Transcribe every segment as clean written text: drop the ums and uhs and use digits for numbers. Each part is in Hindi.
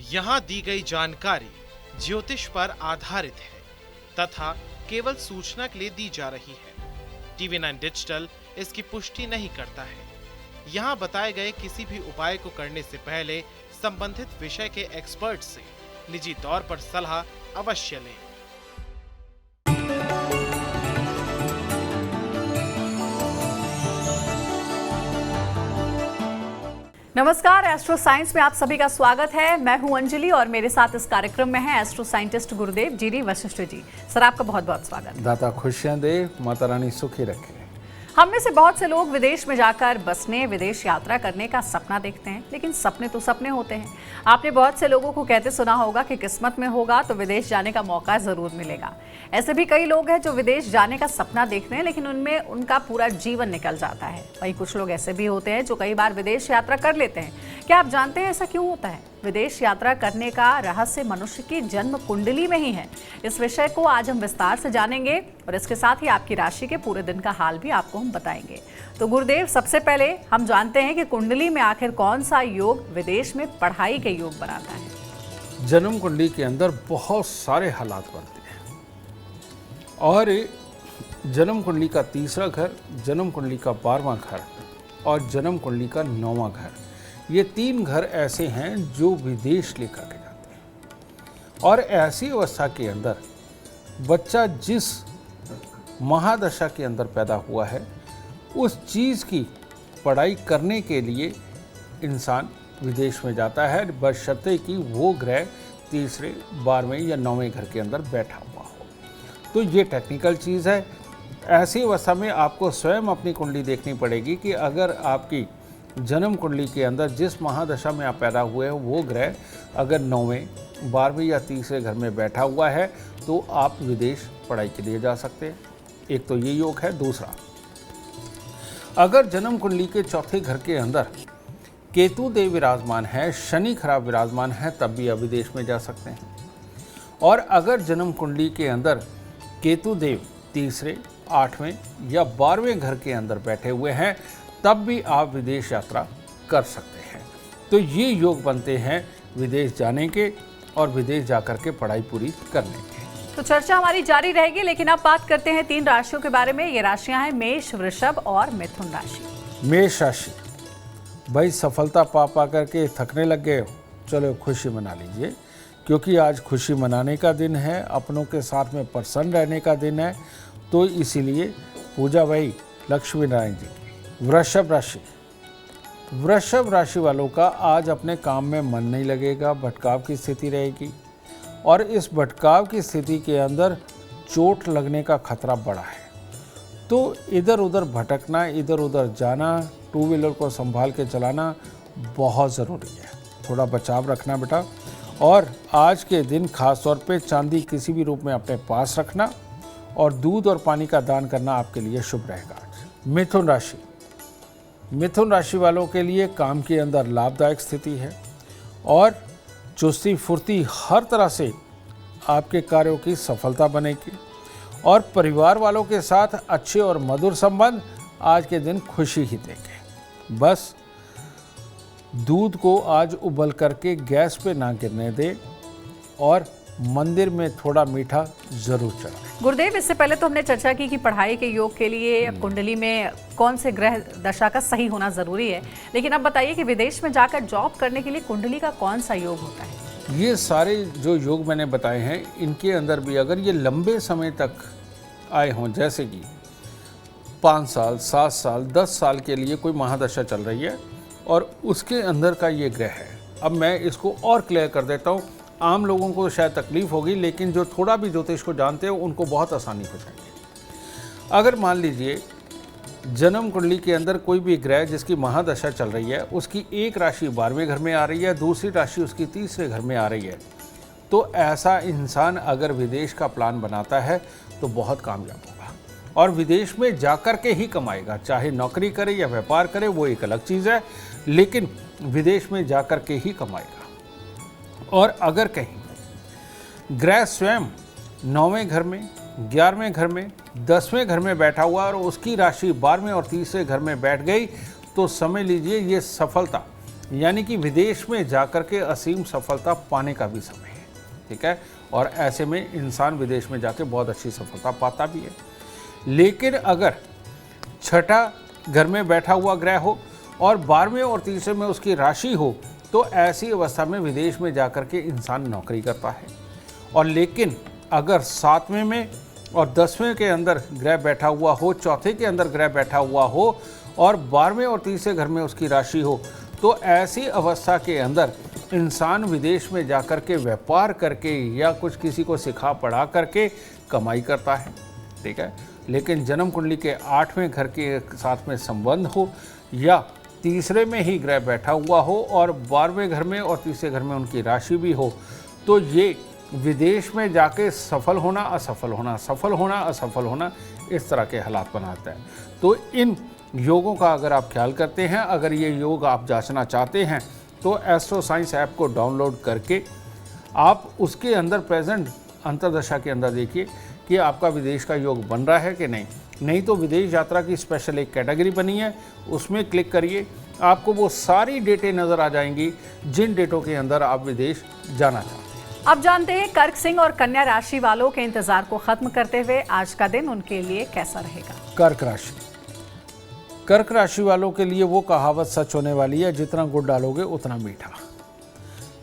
यहाँ दी गई जानकारी ज्योतिष पर आधारित है तथा केवल सूचना के लिए दी जा रही है। टीवी 9 डिजिटल इसकी पुष्टि नहीं करता है। यहाँ बताए गए किसी भी उपाय को करने से पहले संबंधित विषय के एक्सपर्ट से निजी तौर पर सलाह अवश्य लें। नमस्कार, एस्ट्रो साइंस में आप सभी का स्वागत है। मैं हूं अंजलि और मेरे साथ इस कार्यक्रम में है एस्ट्रो साइंटिस्ट गुरुदेव G D Vashishtha ji. Sir, आपका बहुत बहुत स्वागत। दाता खुशियां दे, माता रानी सुखी रखे। हम में से बहुत से लोग विदेश में जाकर बसने, विदेश यात्रा करने का सपना देखते हैं, लेकिन सपने तो सपने होते हैं। आपने बहुत से लोगों को कहते सुना होगा कि किस्मत में होगा तो विदेश जाने का मौका जरूर मिलेगा। ऐसे भी कई लोग हैं जो विदेश जाने का सपना देखते हैं, लेकिन उनमें उनका पूरा जीवन निकल जाता है। वहीं कुछ लोग ऐसे भी होते हैं जो कई बार विदेश यात्रा कर लेते हैं। क्या आप जानते हैं ऐसा क्यों होता है? विदेश यात्रा करने का रहस्य मनुष्य की जन्म कुंडली में ही है। इस विषय को आज हम विस्तार से जानेंगे और इसके साथ ही आपकी राशि के पूरे दिन का हाल भी आपको हम बताएंगे। तो गुरुदेव, सबसे पहले हम जानते हैं कि कुंडली में आखिर कौन सा योग विदेश में पढ़ाई के योग बनाता है। जन्म कुंडली के अंदर बहुत सारे हालात बनते हैं और जन्म कुंडली का तीसरा घर, जन्म कुंडली का 12वां घर और जन्म कुंडली का 9वां घर, ये 3 घर ऐसे हैं जो विदेश लेकर के जाते हैं। और ऐसी अवस्था के अंदर बच्चा जिस महादशा के अंदर पैदा हुआ है उस चीज़ की पढ़ाई करने के लिए इंसान विदेश में जाता है, बशर्ते कि वो ग्रह तीसरे, 12वें या 9वें घर के अंदर बैठा हुआ हो। तो ये टेक्निकल चीज़ है। ऐसी अवस्था में आपको स्वयं अपनी कुंडली देखनी पड़ेगी कि अगर आपकी जन्म कुंडली के अंदर जिस महादशा में आप पैदा हुए हैं वो ग्रह अगर 9वें, 12वें या तीसरे घर में बैठा हुआ है तो आप विदेश पढ़ाई के लिए जा सकते हैं। एक तो ये योग है। दूसरा, अगर जन्म कुंडली के चौथे घर के अंदर केतु देव विराजमान है, शनि खराब विराजमान है, तब भी आप विदेश में जा सकते हैं। और अगर जन्म कुंडली के अंदर केतु देव तीसरे, 8वें या 12वें घर के अंदर बैठे हुए हैं तब भी आप विदेश यात्रा कर सकते हैं। तो ये योग बनते हैं विदेश जाने के और विदेश जाकर के पढ़ाई पूरी करने के। तो चर्चा हमारी जारी रहेगी, लेकिन अब बात करते हैं 3 राशियों के बारे में। ये राशियां हैं मेष, वृषभ और मिथुन राशि। मेष राशि, भाई सफलता पा करके थकने लग गए हो, चलो खुशी मना लीजिए, क्योंकि आज खुशी मनाने का दिन है, अपनों के साथ में प्रसन्न रहने का दिन है। तो इसीलिए पूजा भाई लक्ष्मी नारायण जी की। वृषभ राशि, वृषभ राशि वालों का आज अपने काम में मन नहीं लगेगा, भटकाव की स्थिति रहेगी और इस भटकाव की स्थिति के अंदर चोट लगने का खतरा बड़ा है। तो इधर उधर भटकना, इधर उधर जाना, 2 व्हीलर को संभाल के चलाना बहुत ज़रूरी है। थोड़ा बचाव रखना बेटा। और आज के दिन खास तौर पे चांदी किसी भी रूप में अपने पास रखना और दूध और पानी का दान करना आपके लिए शुभ रहेगा। मिथुन राशि, मिथुन राशि वालों के लिए काम के अंदर लाभदायक स्थिति है और चुस्ती फुर्ती हर तरह से आपके कार्यों की सफलता बनेगी और परिवार वालों के साथ अच्छे और मधुर संबंध आज के दिन खुशी ही देंगे। बस दूध को आज उबल करके गैस पे ना गिरने दें और मंदिर में थोड़ा मीठा जरूर चढ़ाएं। गुरुदेव, इससे पहले तो हमने चर्चा की कि पढ़ाई के योग के लिए कुंडली में कौन से ग्रह दशा का सही होना जरूरी है, लेकिन अब बताइए कि विदेश में जाकर जॉब करने के लिए कुंडली का कौन सा योग होता है? ये सारे जो योग मैंने बताए हैं इनके अंदर भी अगर ये लंबे समय तक आए हों, जैसे कि 5 साल, 7 साल, 10 साल के लिए कोई महादशा चल रही है और उसके अंदर का ये ग्रह है। अब मैं इसको और क्लियर कर देता हूँ। आम लोगों को शायद तकलीफ होगी, लेकिन जो थोड़ा भी ज्योतिष को जानते हैं उनको बहुत आसानी हो जाएगी। अगर मान लीजिए जन्म कुंडली के अंदर कोई भी ग्रह जिसकी महादशा चल रही है, उसकी एक राशि 12वें घर में आ रही है, दूसरी राशि उसकी तीसरे घर में आ रही है, तो ऐसा इंसान अगर विदेश का प्लान बनाता है तो बहुत कामयाब होगा और विदेश में जाकर के ही कमाएगा। चाहे नौकरी करे या व्यापार करे वो एक अलग चीज़ है, लेकिन विदेश में जाकर के ही कमाएगा। और अगर कहीं ग्रह स्वयं 9वें घर में, 11वें घर में, 10वें घर में बैठा हुआ और उसकी राशि 12वें और तीसरे घर में बैठ गई तो समझ लीजिए ये सफलता यानी कि विदेश में जाकर के असीम सफलता पाने का भी समय है, ठीक है। और ऐसे में इंसान विदेश में जाके बहुत अच्छी सफलता पाता भी है। लेकिन अगर छठा घर में बैठा हुआ ग्रह हो और 12वें और तीसरे में उसकी राशि हो, तो ऐसी अवस्था में विदेश में जाकर के इंसान नौकरी करता है। और लेकिन अगर 7वें में और 10वें के अंदर ग्रह बैठा हुआ हो, चौथे के अंदर ग्रह बैठा हुआ हो और 12वें और तीसरे घर में उसकी राशि हो, तो ऐसी अवस्था के अंदर इंसान विदेश में जाकर के व्यापार करके या कुछ किसी को सिखा पढ़ा करके कमाई करता है, ठीक है। लेकिन जन्म कुंडली के 8वें घर के साथ में संबंध हो या तीसरे में ही ग्रह बैठा हुआ हो और 12वें घर में और तीसरे घर में उनकी राशि भी हो, तो ये विदेश में जाके सफल होना असफल होना, सफल होना असफल होना, इस तरह के हालात बनाता है। तो इन योगों का अगर आप ख्याल करते हैं, अगर ये योग आप जांचना चाहते हैं, तो एस्ट्रो साइंस ऐप को डाउनलोड करके आप उसके अंदर प्रेजेंट अंतर्दशा के अंदर देखिए कि आपका विदेश का योग बन रहा है कि नहीं तो विदेश यात्रा की स्पेशल एक कैटेगरी बनी है, उसमें क्लिक करिए, आपको वो सारी डेटें नज़र आ जाएंगी जिन डेटों के अंदर आप विदेश जाना चाहते हैं। अब जानते हैं कर्क सिंह और कन्या राशि वालों के इंतजार को खत्म करते हुए आज का दिन उनके लिए कैसा रहेगा। कर्क राशि वालों के लिए वो कहावत सच होने वाली है, जितना गुड़ डालोगे उतना मीठा।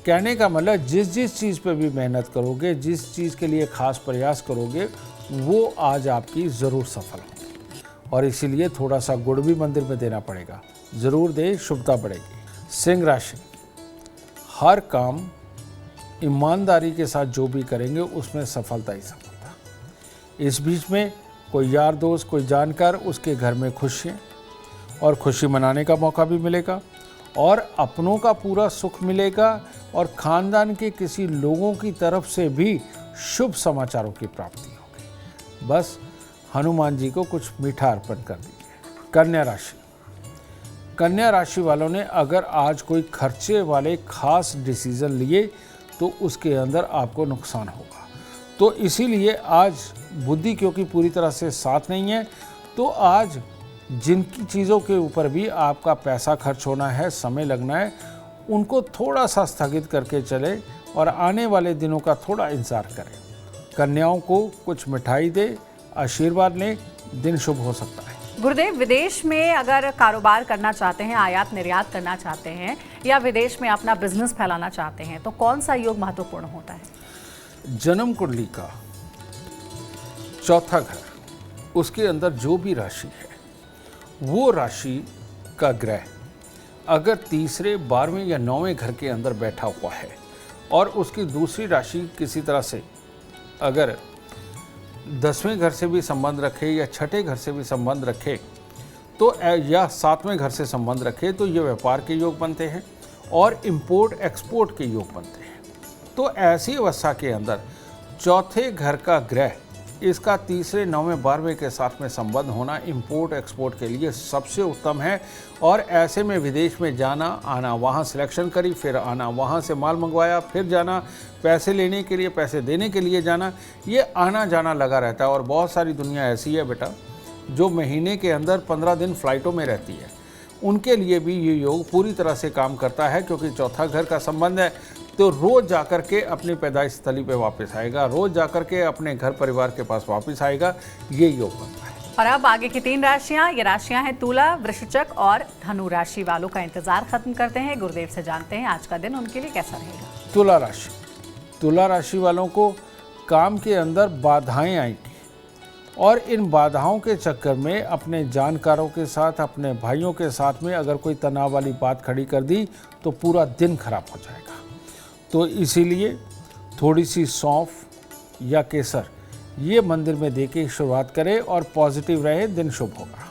कहने का मतलब जिस चीज़ पे भी मेहनत करोगे, जिस चीज़ के लिए खास प्रयास करोगे, वो आज आपकी ज़रूर सफल होगी। और इसीलिए थोड़ा सा गुड़ भी मंदिर में देना पड़ेगा, ज़रूर दे, शुभता बढ़ेगी। सिंह राशि, हर काम ईमानदारी के साथ जो भी करेंगे उसमें सफलता ही सफलता। इस बीच में कोई यार दोस्त, कोई जानकार, उसके घर में खुशियाँ और खुशी मनाने का मौका भी मिलेगा और अपनों का पूरा सुख मिलेगा और ख़ानदान के किसी लोगों की तरफ से भी शुभ समाचारों की प्राप्ति होगी। बस हनुमान जी को कुछ मीठा अर्पण कर दीजिए। कन्या राशि वालों ने अगर आज कोई खर्चे वाले खास डिसीज़न लिए तो उसके अंदर आपको नुकसान होगा। तो इसीलिए आज बुद्धि क्योंकि पूरी तरह से साथ नहीं है, तो आज जिनकी चीज़ों के ऊपर भी आपका पैसा खर्च होना है, समय लगना है, उनको थोड़ा सा स्थगित करके चले और आने वाले दिनों का थोड़ा इंतजार करें। कन्याओं को कुछ मिठाई दे, आशीर्वाद लें, दिन शुभ हो सकता है। गुरुदेव, विदेश में अगर कारोबार करना चाहते हैं, आयात निर्यात करना चाहते हैं या विदेश में अपना बिजनेस फैलाना चाहते हैं, तो कौन सा योग महत्वपूर्ण होता है? जन्म कुंडली का चौथा घर, उसके अंदर जो भी राशि है, वो राशि का ग्रह अगर तीसरे, 12वें या 9वें घर के अंदर बैठा हुआ है और उसकी दूसरी राशि किसी तरह से अगर 10वें घर से भी संबंध रखे या छठे घर से भी संबंध रखे, तो या 7वें घर से संबंध रखे, तो ये व्यापार के योग बनते हैं और इंपोर्ट एक्सपोर्ट के योग बनते हैं। तो ऐसी अवस्था के अंदर चौथे घर का ग्रह, इसका तीसरे, 9वें, 12वें के साथ में संबंध होना इंपोर्ट एक्सपोर्ट के लिए सबसे उत्तम है। और ऐसे में विदेश में जाना आना, वहाँ सिलेक्शन करी, फिर आना, वहाँ से माल मंगवाया, फिर जाना, पैसे लेने के लिए, पैसे देने के लिए जाना, ये आना जाना लगा रहता है। और बहुत सारी दुनिया ऐसी है बेटा जो महीने के अंदर 15 दिन फ्लाइटों में रहती है, उनके लिए भी ये योग पूरी तरह से काम करता है, क्योंकि चौथा घर का संबंध है। तो रोज़ जाकर के अपनी पैदाइश स्थली पे वापस आएगा, रोज़ जाकर के अपने घर परिवार के पास वापस आएगा, ये योग बनता है। और अब आगे की 3 राशियां, ये राशियां हैं तुला, वृश्चिक और धनु राशि वालों का इंतजार खत्म करते हैं। गुरुदेव से जानते हैं आज का दिन उनके लिए कैसा रहेगा। तुला राशि वालों को काम के अंदर बाधाएं आएंगी और इन बाधाओं के चक्कर में अपने जानकारों के साथ, अपने भाइयों के साथ में अगर कोई तनाव वाली बात खड़ी कर दी तो पूरा दिन खराब हो जाएगा। तो इसीलिए थोड़ी सी सौंफ या केसर ये मंदिर में देके शुरुआत करें और पॉजिटिव रहे, दिन शुभ होगा।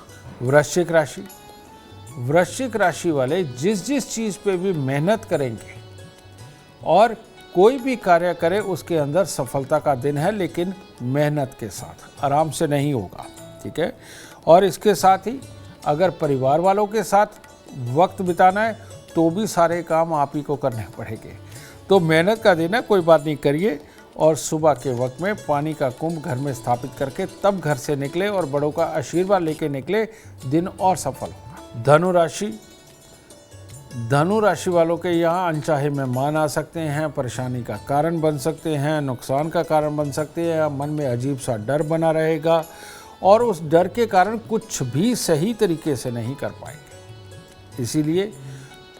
वृश्चिक राशि वाले जिस चीज़ पे भी मेहनत करेंगे और कोई भी कार्य करें उसके अंदर सफलता का दिन है, लेकिन मेहनत के साथ, आराम से नहीं होगा, ठीक है। और इसके साथ ही अगर परिवार वालों के साथ वक्त बिताना है तो भी सारे काम आप ही को करने पड़ेंगे। तो मेहनत का दिन है, कोई बात नहीं, करिए। और सुबह के वक्त में पानी का कुंभ घर में स्थापित करके तब घर से निकले और बड़ों का आशीर्वाद लेके निकले, दिन और सफल होगा। धनु राशि, धनु राशि वालों के यहाँ अनचाहे मेहमान आ सकते हैं, परेशानी का कारण बन सकते हैं, नुकसान का कारण बन सकते हैं, मन में अजीब सा डर बना रहेगा और उस डर के कारण कुछ भी सही तरीके से नहीं कर पाएंगे। इसीलिए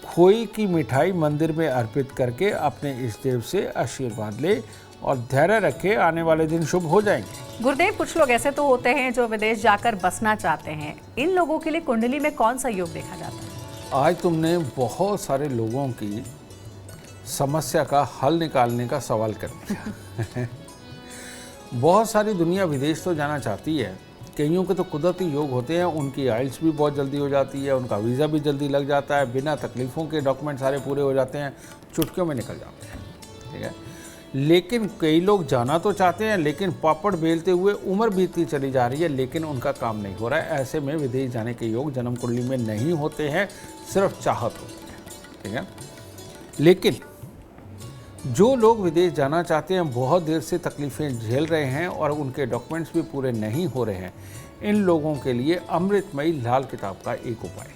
खोए की मिठाई मंदिर में अर्पित करके अपने इष्ट देव से आशीर्वाद ले और धैर्य रखे, आने वाले दिन शुभ हो जाएंगे। गुरुदेव, कुछ लोग ऐसे तो होते हैं जो विदेश जाकर बसना चाहते हैं, इन लोगों के लिए कुंडली में कौन सा योग देखा जाता है? आज तुमने बहुत सारे लोगों की समस्या का हल निकालने का सवाल कर दिया। बहुत सारी दुनिया विदेश तो जाना चाहती है, कईयों के तो कुदरती योग होते हैं, उनकी आइल्स भी बहुत जल्दी हो जाती है, उनका वीज़ा भी जल्दी लग जाता है, बिना तकलीफ़ों के डॉक्यूमेंट सारे पूरे हो जाते हैं, चुटकियों में निकल जाते हैं, ठीक है। लेकिन कई लोग जाना तो चाहते हैं, लेकिन पापड़ बेलते हुए उम्र बीतती चली जा रही है, लेकिन उनका काम नहीं हो रहा है। ऐसे में विदेश जाने के योग जन्म कुंडली में नहीं होते हैं, सिर्फ चाहत होती है, ठीक है। लेकिन जो लोग विदेश जाना चाहते हैं, बहुत देर से तकलीफ़ें झेल रहे हैं और उनके डॉक्यूमेंट्स भी पूरे नहीं हो रहे हैं, इन लोगों के लिए अमृतमयी लाल किताब का एक उपाय।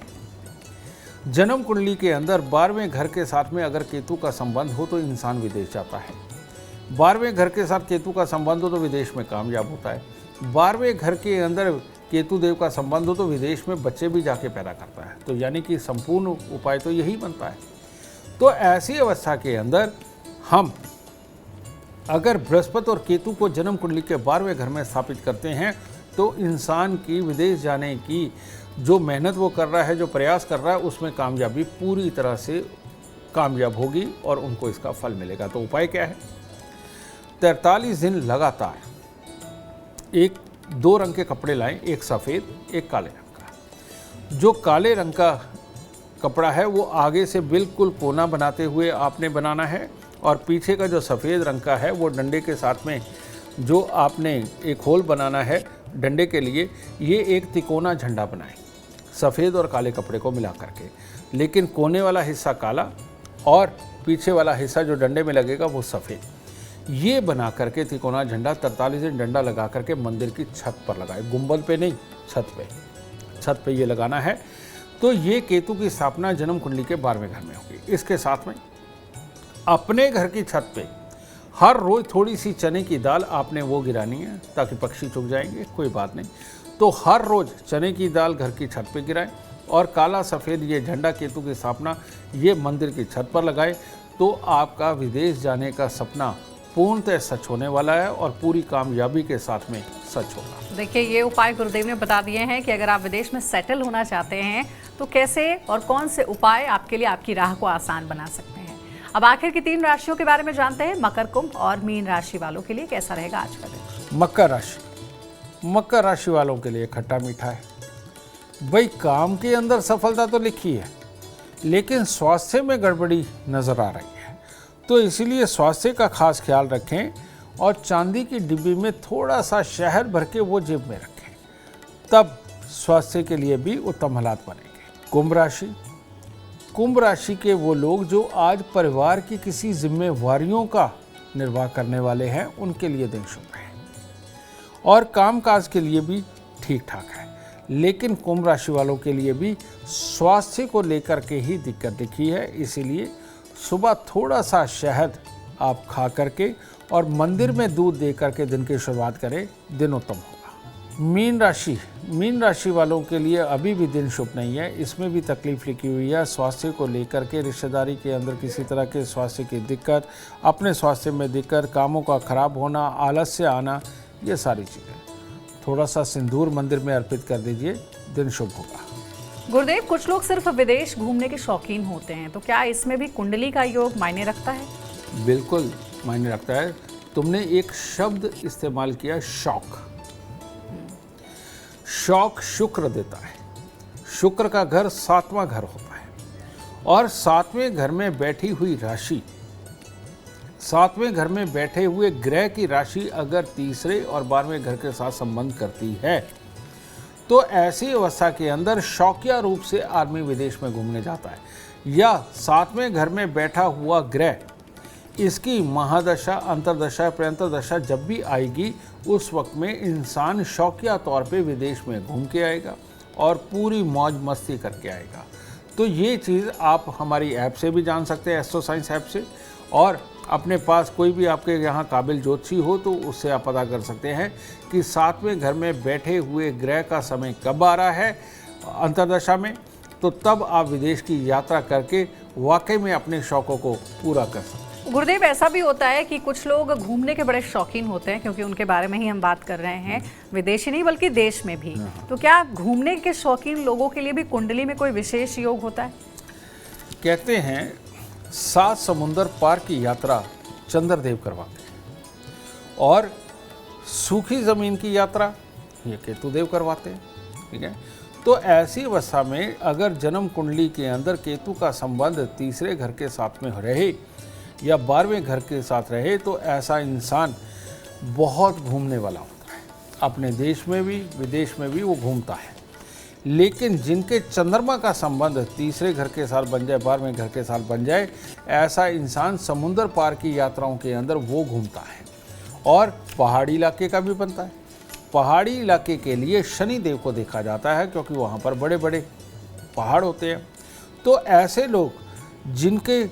जन्म कुंडली के अंदर 12वें घर के साथ में अगर केतु का संबंध हो तो इंसान विदेश जाता है। 12वें घर के साथ केतु का संबंध हो तो विदेश में कामयाब होता है। 12वें घर के अंदर केतु देव का संबंध हो तो विदेश में बच्चे भी जाके पैदा करता है। तो यानी कि संपूर्ण उपाय तो यही बनता है। तो ऐसी अवस्था के अंदर हम अगर बृहस्पति और केतु को जन्म कुंडली के 12वें घर में स्थापित करते हैं तो इंसान की विदेश जाने की जो मेहनत वो कर रहा है, जो प्रयास कर रहा है, उसमें कामयाबी पूरी तरह से कामयाब होगी और उनको इसका फल मिलेगा। तो उपाय क्या है? 43 दिन लगातार एक 2 रंग के कपड़े लाएं, एक सफ़ेद एक काले रंग का। जो काले रंग का कपड़ा है वो आगे से बिल्कुल कोना बनाते हुए आपने बनाना है और पीछे का जो सफ़ेद रंग का है वो डंडे के साथ में जो आपने एक होल बनाना है डंडे के लिए, ये एक तिकोना झंडा बनाएं सफ़ेद और काले कपड़े को मिला करके, लेकिन कोने वाला हिस्सा काला और पीछे वाला हिस्सा जो डंडे में लगेगा वो सफ़ेद। ये बना करके तिकोना झंडा 43 दिन डंडा लगा करके मंदिर की छत पर लगाए, गुंबद पे नहीं, छत पे ये लगाना है। तो ये केतु की स्थापना जन्म कुंडली के 12वें घर में होगी। इसके साथ में अपने घर की छत पे हर रोज़ थोड़ी सी चने की दाल आपने वो गिरानी है ताकि पक्षी चुग जाएंगे, कोई बात नहीं। तो हर रोज़ चने की दाल घर की छत पे गिराएं और काला सफ़ेद ये झंडा केतु की स्थापना ये मंदिर की छत पर लगाएं। तो आपका विदेश जाने का सपना पूर्णतः सच होने वाला है और पूरी कामयाबी के साथ में सच होगा। देखिए, ये उपाय गुरुदेव ने बता दिए हैं कि अगर आप विदेश में सेटल होना चाहते हैं तो कैसे और कौन से उपाय आपके लिए आपकी राह को आसान बना सकते हैं। अब आखिर की 3 राशियों के बारे में जानते हैं। मकर, कुंभ और मीन राशि वालों के लिए कैसा रहेगा आज का दिन? मकर राशि वालों के लिए खट्टा मीठा है। भाई, काम के अंदर सफलता तो लिखी है लेकिन स्वास्थ्य में गड़बड़ी नजर आ रही है, तो इसीलिए स्वास्थ्य का खास ख्याल रखें और चांदी की डिब्बी में थोड़ा सा शहद भर के वो जेब में रखें, तब स्वास्थ्य के लिए भी उत्तम हालात बनेंगे। कुंभ राशि के वो लोग जो आज परिवार की किसी जिम्मेवारियों का निर्वाह करने वाले हैं, उनके लिए दिन शुभ है और कामकाज के लिए भी ठीक ठाक है। लेकिन कुंभ राशि वालों के लिए भी स्वास्थ्य को लेकर के ही दिक्कत दिखी है, इसीलिए सुबह थोड़ा सा शहद आप खा करके और मंदिर में दूध दे करके दिन की शुरुआत करें, दिन उत्तम होगा। मीन राशि वालों के लिए अभी भी दिन शुभ नहीं है, इसमें भी तकलीफ लिखी हुई है। स्वास्थ्य को लेकर के रिश्तेदारी के अंदर किसी तरह के स्वास्थ्य की दिक्कत, अपने स्वास्थ्य में दिक्कत, कामों का खराब होना, आलस्य आना, ये सारी चीज़ें। थोड़ा सा सिंदूर मंदिर में अर्पित कर दीजिए, दिन शुभ होगा। गुरुदेव, कुछ लोग सिर्फ विदेश घूमने के शौकीन होते हैं, तो क्या इसमें भी कुंडली का योग मायने रखता है? बिल्कुल मायने रखता है। तुमने एक शब्द इस्तेमाल किया, शौक। शौक शुक्र देता है। शुक्र का घर 7वां घर होता है और 7वें घर में बैठी हुई राशि, 7वें घर में बैठे हुए ग्रह की राशि अगर तीसरे और 12वें घर के साथ संबंध करती है तो ऐसी अवस्था के अंदर शौकिया रूप से आदमी विदेश में घूमने जाता है। या 7वें घर में बैठा हुआ ग्रह, इसकी महादशा, अंतरदशा, प्रयंतरदशा जब भी आएगी उस वक्त में इंसान शौकिया तौर पे विदेश में घूम के आएगा और पूरी मौज मस्ती करके आएगा। तो ये चीज़ आप हमारी ऐप से भी जान सकते हैं, एस्ट्रो साइंस ऐप से, और अपने पास कोई भी आपके यहाँ काबिल ज्योतिषी हो तो उससे आप पता कर सकते हैं कि 7वें घर में बैठे हुए ग्रह का समय कब आ रहा है अंतर्दशा में, तो तब आप विदेश की यात्रा करके वाकई में अपने शौकों को पूरा कर सकते हैं। गुरुदेव, ऐसा भी होता है कि कुछ लोग घूमने के बड़े शौकीन होते हैं, क्योंकि उनके बारे में ही हम बात कर रहे हैं, विदेश ही नहीं बल्कि देश में भी। तो क्या घूमने के शौकीन लोगों के लिए भी कुंडली में कोई विशेष योग होता है? कहते हैं 7 समुंदर पार की यात्रा चंद्रदेव करवाते हैं और सूखी जमीन की यात्रा ये केतुदेव करवाते हैं। ठीक है, तो ऐसी अवस्था में अगर जन्म कुंडली के अंदर केतु का संबंध तीसरे घर के साथ में रहे या 12वें घर के साथ रहे तो ऐसा इंसान बहुत घूमने वाला होता है। अपने देश में भी विदेश में भी वो घूमता है। लेकिन जिनके चंद्रमा का संबंध तीसरे घर के साथ बन जाए, 12वें घर के साथ बन जाए, ऐसा इंसान समुंदर पार की यात्राओं के अंदर वो घूमता है। और पहाड़ी इलाके का भी बनता है। पहाड़ी इलाके के लिए शनि देव को देखा जाता है क्योंकि वहाँ पर बड़े बड़े पहाड़ होते हैं। तो ऐसे लोग जिनके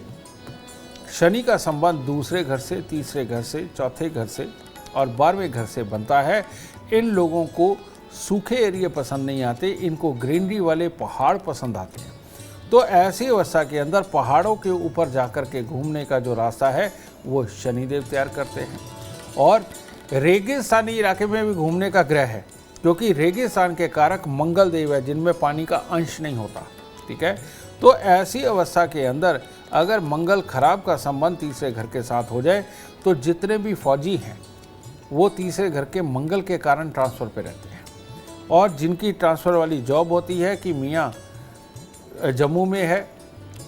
शनि का संबंध दूसरे घर से, तीसरे घर से, चौथे घर से और 12वें घर से बनता है, इन लोगों को सूखे एरिया पसंद नहीं आते, इनको ग्रीनरी वाले पहाड़ पसंद आते हैं। तो ऐसी अवस्था के अंदर पहाड़ों के ऊपर जाकर के घूमने का जो रास्ता है वो शनिदेव तैयार करते हैं। और रेगिस्तानी इलाके में भी घूमने का ग्रह है, क्योंकि रेगिस्तान के कारक मंगल देव है जिनमें पानी का अंश नहीं होता। ठीक है, तो ऐसी अवस्था के अंदर अगर मंगल खराब का संबंध तीसरे घर के साथ हो जाए तो जितने भी फौजी हैं वो तीसरे घर के मंगल के कारण ट्रांसफ़र पे रहते हैं। और जिनकी ट्रांसफ़र वाली जॉब होती है कि मियाँ जम्मू में है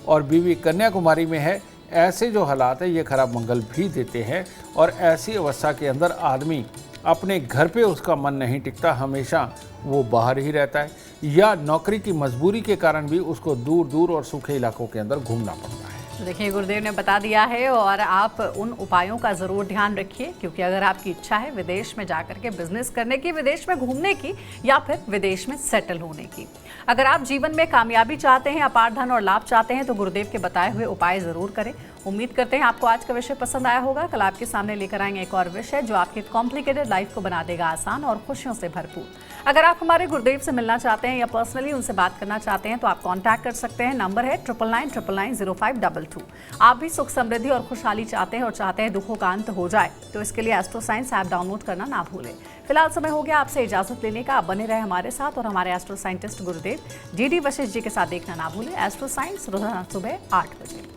और बीवी कन्याकुमारी में है, ऐसे जो हालात है ये खराब मंगल भी देते हैं। और ऐसी अवस्था के अंदर आदमी अपने घर पे उसका मन नहीं टिकता, हमेशा वो बाहर ही रहता है, या नौकरी की मजबूरी के कारण भी उसको दूर दूर और सूखे इलाकों के अंदर घूमना पड़ता है। देखिए, गुरुदेव ने बता दिया है और आप उन उपायों का ज़रूर ध्यान रखिए, क्योंकि अगर आपकी इच्छा है विदेश में जाकर के बिजनेस करने की, विदेश में घूमने की या फिर विदेश में सेटल होने की, अगर आप जीवन में कामयाबी चाहते हैं, अपार धन और लाभ चाहते हैं, तो गुरुदेव के बताए हुए उपाय ज़रूर करें। उम्मीद करते हैं आपको आज का विषय पसंद आया होगा। कल आपके सामने लेकर आएंगे एक और विषय जो आपकी कॉम्प्लिकेटेड लाइफ को बना देगा आसान और खुशियों से भरपूर। अगर आप हमारे गुरुदेव से मिलना चाहते हैं या पर्सनली उनसे बात करना चाहते हैं तो आप कांटेक्ट कर सकते हैं। नंबर है 9999990522। आप भी सुख समृद्धि और खुशहाली चाहते हैं और चाहते हैं दुखों का अंत हो जाए, तो इसके लिए एस्ट्रो साइंस ऐप डाउनलोड करना ना भूलें। फिलहाल समय हो गया आपसे इजाजत लेने का। आप बने रहे हमारे साथ और हमारे एस्ट्रो साइंटिस्ट गुरुदेव DD वशिष्ठ जी के साथ देखना ना भूलें एस्ट्रो साइंस रोजाना सुबह 8 बजे।